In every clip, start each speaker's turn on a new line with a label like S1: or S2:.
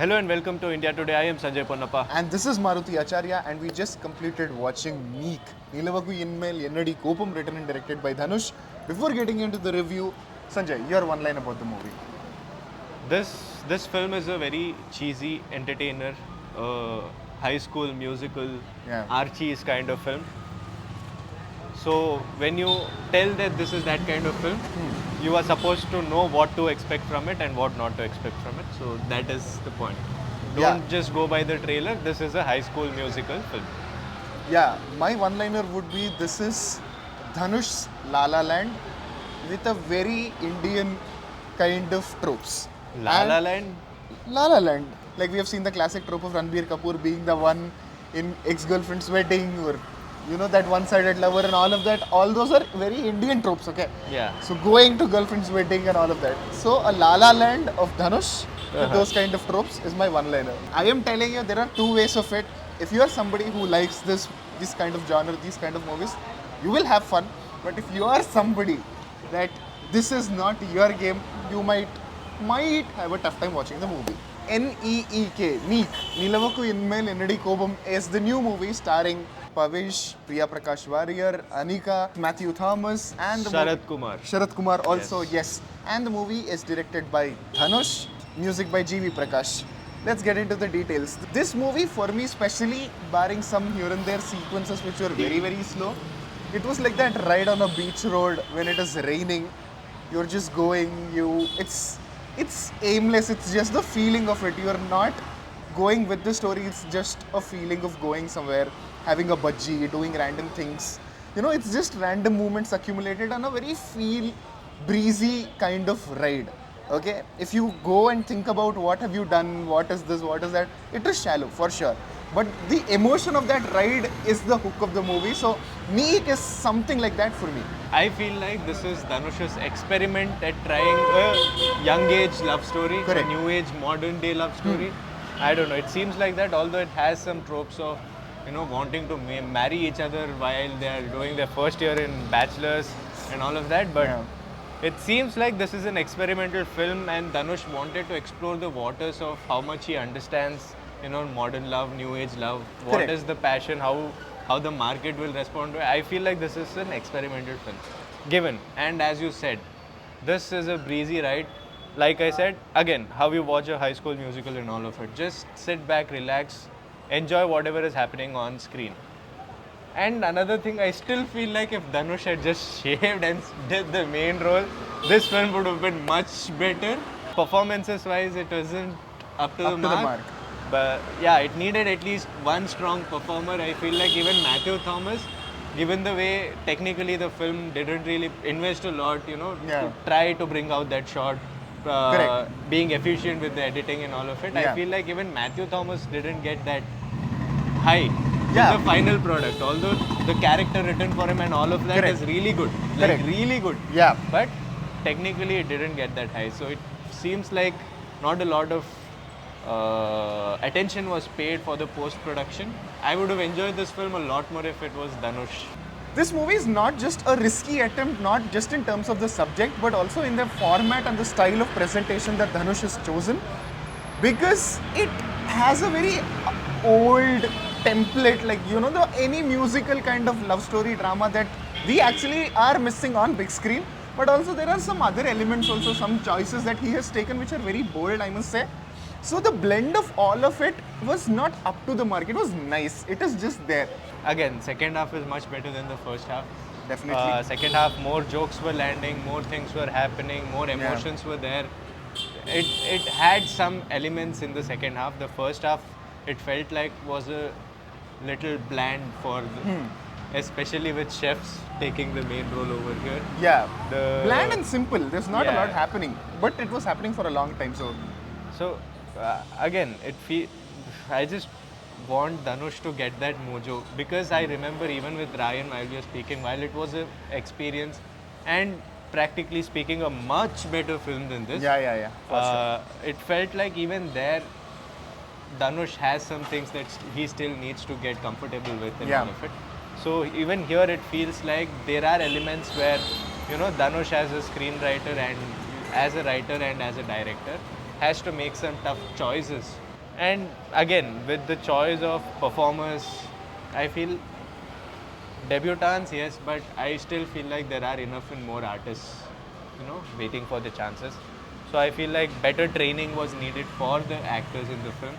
S1: Hello and welcome to India Today. I am Sanjay Ponnappa.
S2: And this is Maruti Acharya, and we just completed watching Meek, Nilavuku Mel Ennadi Kobam, written and directed by Dhanush. Before getting into the review, Sanjay, your one line about the movie.
S1: This film is a very cheesy entertainer, high school musical,
S2: Yeah.
S1: Archie's kind of film. So when you tell that this is that kind of film, you are supposed to know what to expect from it and what not to expect from it. So that is the point. Don't just go by the trailer. This is a high school musical film.
S2: Yeah, my one liner would be this is Dhanush's La La Land with a very Indian kind of tropes.
S1: La La Land.
S2: La La Land. Like we have seen the classic trope of Ranbir Kapoor being the one in ex-girlfriend's wedding, or you know, that one-sided lover and all of that. All those are very Indian tropes, okay?
S1: Yeah.
S2: So going to girlfriend's wedding and all of that. So a La La Land of Dhanush with those kind of tropes is my one-liner. I am telling you, there are two ways of it. If you are somebody who likes this kind of genre, these kind of movies, you will have fun. But if you are somebody that this is not your game, you might have a tough time watching the movie. N-E-E-K, Meek, Nilavuku Mel Ennadi Kobam is the new movie starring Pavish, Prakash Warrior, Anikha, Matthew Thomas, and Sharat Kumar also, yes. And the movie is directed by Dhanush, music by G.V. Prakash. Let's get into the details. This movie, for me especially, barring some here and there sequences which were very, very slow, it was like that ride on a beach road when it is raining. You're just going, it's aimless, it's just the feeling of it. You're not going with the story, it's just a feeling of going somewhere, having a budgie, doing random things. You know, it's just random movements accumulated on a very breezy kind of ride. Okay, if you go and think about what have you done, what is this, what is that, it is shallow for sure. But the emotion of that ride is the hook of the movie. So Meek is something like that for me.
S1: I feel like this is Dhanush's experiment at trying a young age love story,
S2: Correct.
S1: a new age modern day love story. I don't know, it seems like that, although it has some tropes of, you know, wanting to marry each other while they are doing their first year in bachelors and all of that, but it seems like this is an experimental film and Dhanush wanted to explore the waters of how much he understands, you know, modern love, new age love, what
S2: Correct.
S1: is the passion, how the market will respond to it. I feel like this is an experimental film. Given, and as you said, this is a breezy ride. Like I said, again, how you watch a high school musical and all of it. Just sit back, relax, enjoy whatever is happening on screen. And another thing, I still feel like if Dhanush had just shaved and did the main role, this film would have been much better. Performances wise, it wasn't up to the mark. But yeah, it needed at least one strong performer. I feel like even Matthew Thomas, given the way technically the film didn't really invest a lot, you know, to try to bring out that shot, being efficient with the editing and all of it. I feel like even Matthew Thomas didn't get that high with the final product. Although the character written for him and all of that is really good, like really good.
S2: Yeah.
S1: But technically it didn't get that high. So it seems like not a lot of attention was paid for the post-production. I would have enjoyed this film a lot more if it was Dhanush.
S2: This movie is not just a risky attempt, not just in terms of the subject, but also in the format and the style of presentation that Dhanush has chosen, because it has a very old template, like, you know, any musical kind of love story drama that we actually are missing on big screen. But also there are some other elements also, some choices that he has taken which are very bold, I must say. So the blend of all of it was not up to the mark. It was nice. It is just there.
S1: Again, second half is much better than the first half.
S2: Definitely.
S1: Second half, more jokes were landing, more things were happening, more emotions were there. It had some elements in the second half. The first half, it felt like was a little bland for especially with chefs taking the main role over here.
S2: Yeah, bland and simple. There's not a lot happening, but it was happening for a long time.
S1: So again, I just want Dhanush to get that mojo, because I remember even with Ryan while we were speaking, while it was an experience and practically speaking a much better film than this. It felt like even there Dhanush has some things that he still needs to get comfortable with and all of it. So even here it feels like there are elements where, you know, Dhanush as a screenwriter and as a writer and as a director has to make some tough choices And again, with the choice of performers, I feel debutants, yes, but I still feel like there are enough and more artists, waiting for the chances. So I feel like better training was needed for the actors in the film,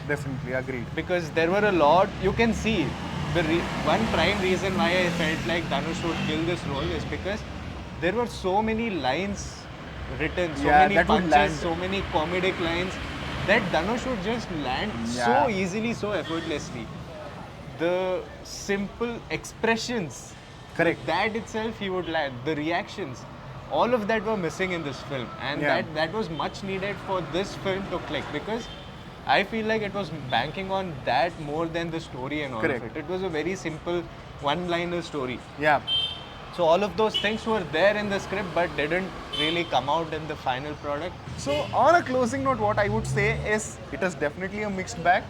S2: Definitely, agreed.
S1: because there were a lot. You can see one prime reason why I felt like Dhanush would kill this role is because there were so many lines written, so
S2: Yeah,
S1: many
S2: that would land.
S1: punches, so many comedic lines that Dhanush would just land
S2: Yeah.
S1: so easily, so effortlessly. The simple expressions,
S2: Correct.
S1: that itself he would land. The reactions, all of that were missing in this film, and
S2: Yeah.
S1: that was much needed for this film to click, because I feel like it was banking on that more than the story and all
S2: Correct.
S1: of it. It was a very simple one-liner story.
S2: Yeah.
S1: So all of those things were there in the script but didn't really come out in the final product.
S2: So, on a closing note, what I would say is it is definitely a mixed bag.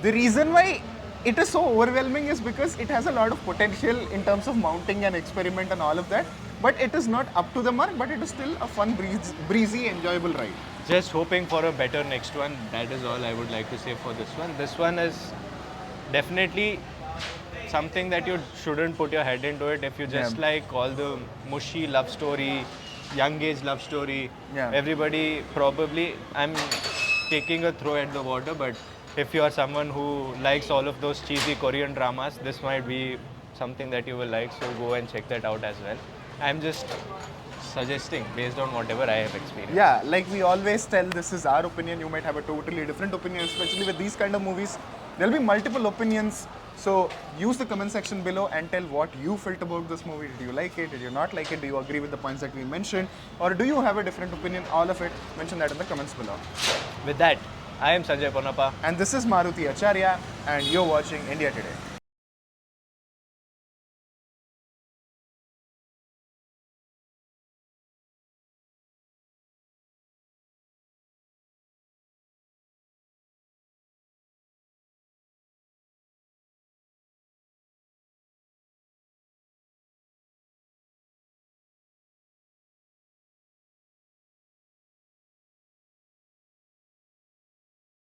S2: The reason why it is so overwhelming is because it has a lot of potential in terms of mounting and experiment and all of that. But it is not up to the mark, but it is still a fun, breezy, enjoyable ride.
S1: Just hoping for a better next one. That is all I would like to say for this one. This one is definitely something that you shouldn't put your head into it if you just
S2: Yeah.
S1: like all the mushy love story, young age love story.
S2: Yeah.
S1: Everybody probably, I'm taking a throw at the water, but if you are someone who likes all of those cheesy Korean dramas, this might be something that you will like, so go and check that out as well. I'm just suggesting based on whatever I have experienced.
S2: Yeah, like we always tell, this is our opinion. You might have a totally different opinion, especially with these kind of movies. There'll be multiple opinions. So use the comment section below and tell what you felt about this movie. Did you like it? Did you not like it? Do you agree with the points that we mentioned? Or do you have a different opinion? All of it, mention that in the comments below.
S1: With that, I am Sanjay Ponappa.
S2: And this is Maruti Acharya, and you're watching India Today.